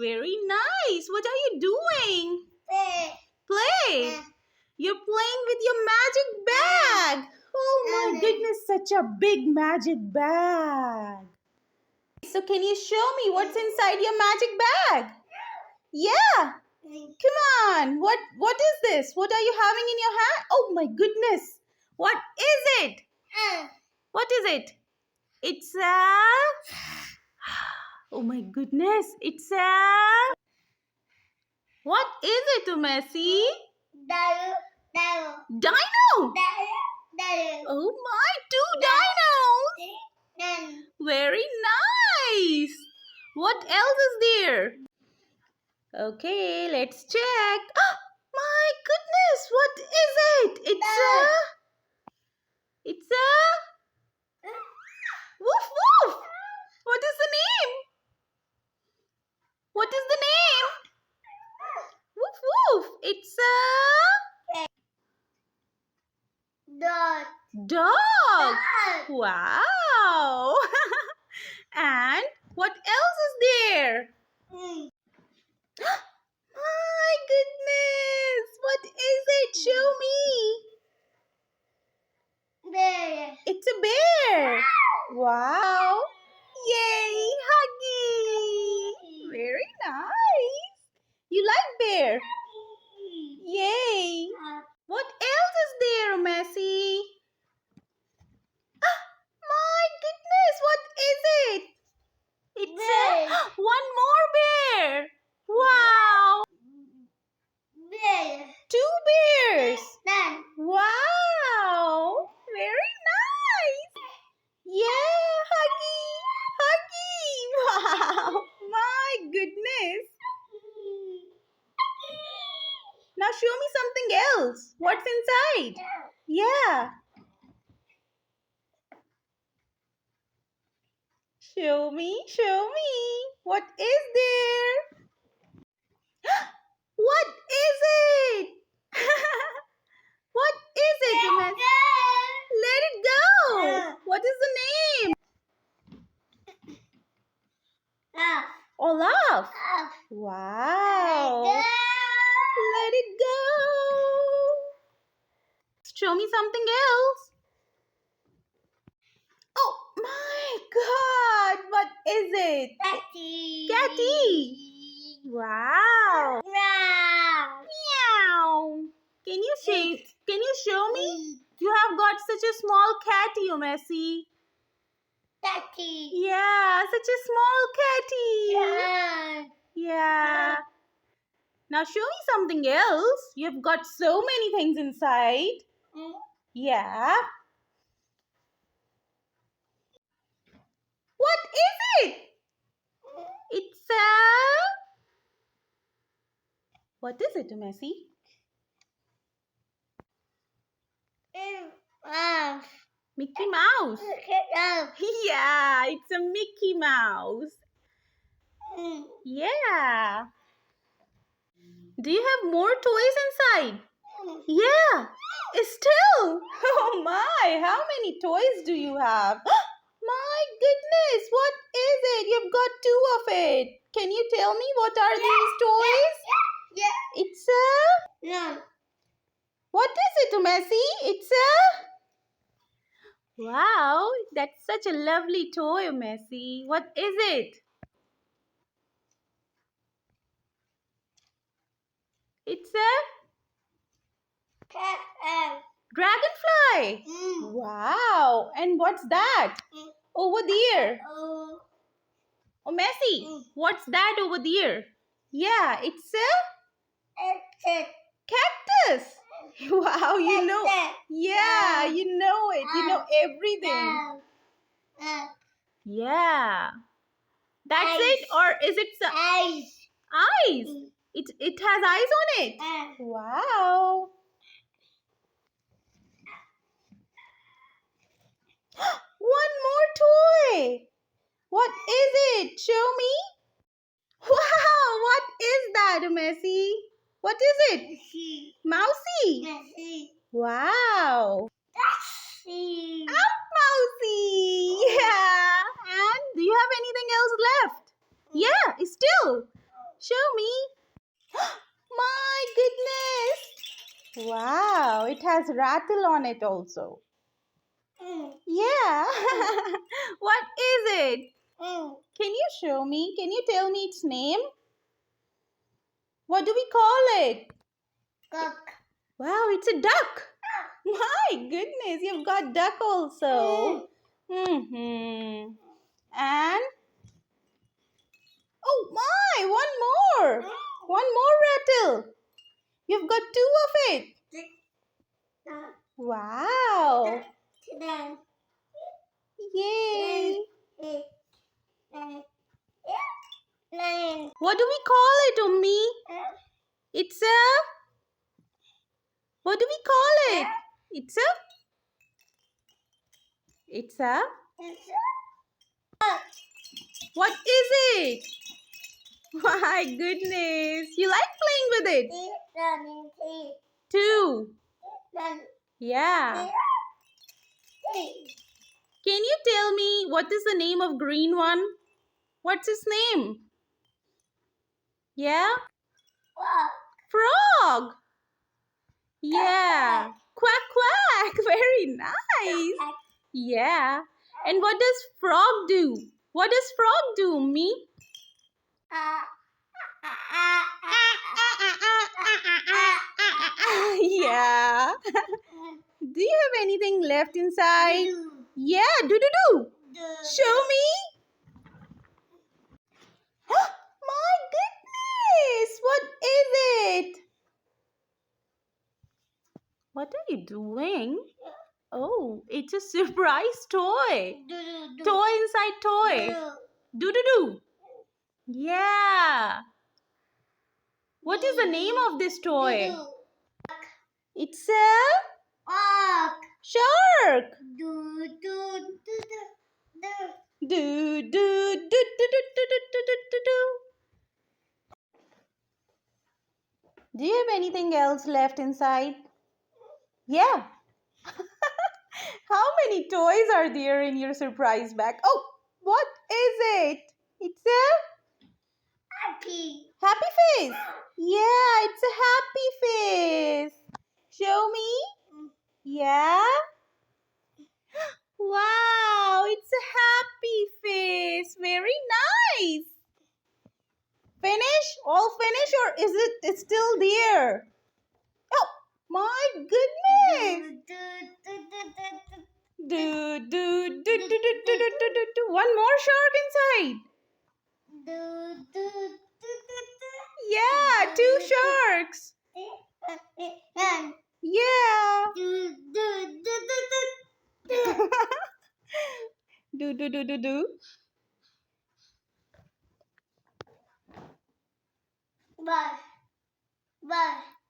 Very nice. What are you doing? Play. You're playing with your magic bag. Oh my goodness, such a big magic bag. So can you show me what's inside your magic bag? Yeah. Come on. What is this? What are you having in your hand? Oh my goodness. What is it? What is it? It's a... Oh my goodness. It's a... What is it, Messi? Dino. Oh my, two dinos. Very nice. What else is there? Okay, let's check. Oh, my goodness, what is it? It's a woof woof. What is the name? What is the name? Woof woof. It's a dog. Wow. And what else is there? My goodness! What is it? Show me. It's a bear. Wow. Yay, Huggy. Very nice. You like bear? Yay. What else is there, Messi? My goodness, what is it? It's one more bear. Wow. Two bears. Wow. Very nice. Yeah, Huggy. Huggy. Wow. My goodness. Now show me something else. What's inside? Yeah. Show me. What is there? What is it? What is it, Umesh? Let it go. What is the name? Olaf. Wow. Let it go. Show me something else. Oh my God. What is it? Catty. Wow. Meow. Can you show me? You have got such a small catty, Messi. Yeah, such a small catty. Yeah. Now show me something else. You've got so many things inside. Yeah. What is it? It's a... What is it, Messi? Mickey Mouse. Yeah, it's a Mickey Mouse. Yeah. Do you have more toys inside? Yeah. Still. Oh my, how many toys do you have? My goodness, what is it? You've got two of it. Can you tell me what are these toys? It's a... What is it, Messi? It's a... Wow, that's such a lovely toy, Messi. What is it? It's a... Dragonfly. Wow, and what's that? Over there. Oh, Messi, what's that over there? Yeah, it's a... Cactus. Wow, you know. Yeah, you know it. You know everything. Yeah. That's it? Or is it some... Eyes. It has eyes on it. Wow. One more toy. What is it? Show me. Wow, what is that, Messi? What is it? Mousy. Wow. Out, Mousy. Yeah. And do you have anything else left? Yeah, still. Wow, it has rattle on it also. Yeah. What is it? Can you show me? Can you tell me its name? What do we call it? Duck. Wow, it's a duck. My goodness, you've got duck also. Mm-hmm. And oh my, one more. One more rattle. You've got two of it. Wow. Yay. What do we call it, Ummi? It's a... What do we call it? It's a... It's a... What is it? My goodness. You like playing with it? Two. Yeah. Can you tell me what is the name of green one? What's his name? Yeah? Frog. Yeah. Quack, quack. Very nice. Yeah. And what does frog do? What does frog do, me? Yeah. Do you have anything left inside? Yeah, do. Show me. My goodness. What is it? What are you doing? Oh, it's a surprise toy. Toy inside toy. Do. Yeah. What is the name of this toy? It's a shark. Do. Do you have anything else left inside? Yeah. How many toys are there in your surprise bag? Oh, what is it? It's a happy face. Yeah, it's a happy face. Show me. Yeah. Wow, it's a happy face. Very nice. Finish? All finish or is it still there? Oh, my goodness. Do. One more shark inside. Yeah, two sharks. Yeah. Do.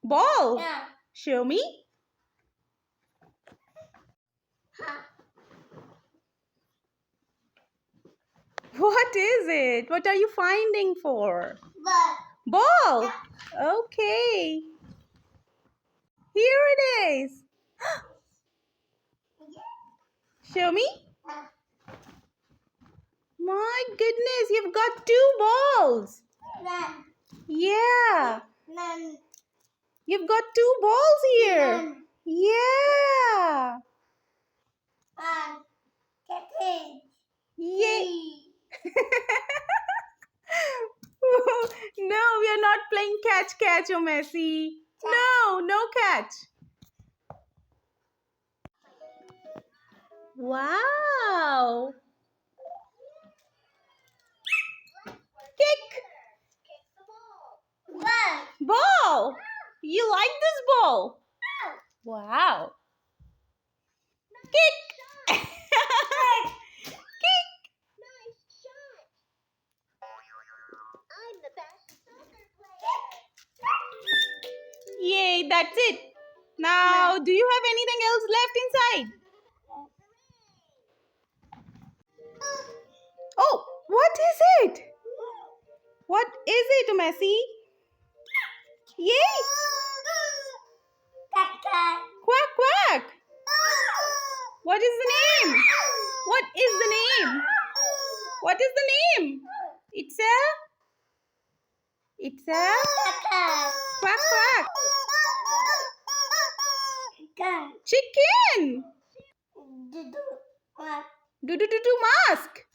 Ball. Yeah. Show me. What is it? What are you finding for? Ball. Okay. Here it is. Show me. My goodness, you've got two balls. Yeah. You've got two balls here. Yeah. Yay. No, we are not playing catch, oh Messi. No catch. Wow. Kick. Ball. You like this ball? Wow. Kick. Kick. Yay, that's it. Now, do you have anything else left inside? Oh, what is it? What is it, Messi? Yay! Quack, quack. What is the name? What is the name? What is the name? It's a quack, quack. Chicken. Do mask.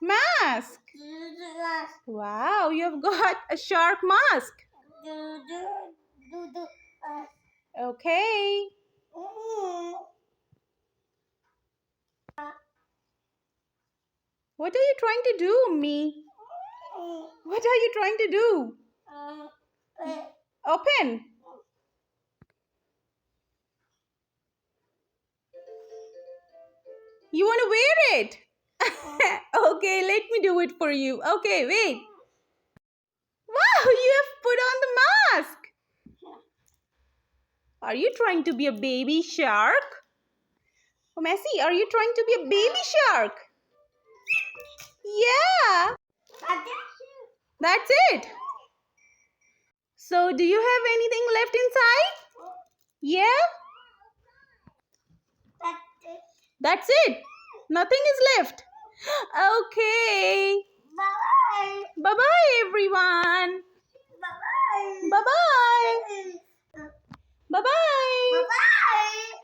Mask. Wow, you have got a shark mask. Okay. What are you trying to do, me? What are you trying to do? Open. You want to wear it? Okay, let me do it for you. Okay, wait. Wow, you have put on the mask. Are you trying to be a baby shark? Oh, Messi, are you trying to be a baby shark? Yeah, that's it. So, do you have anything left inside? Yeah, that's it. Nothing is left. Okay. Bye-bye, everyone. Bye-bye. Bye-bye. Bye-bye.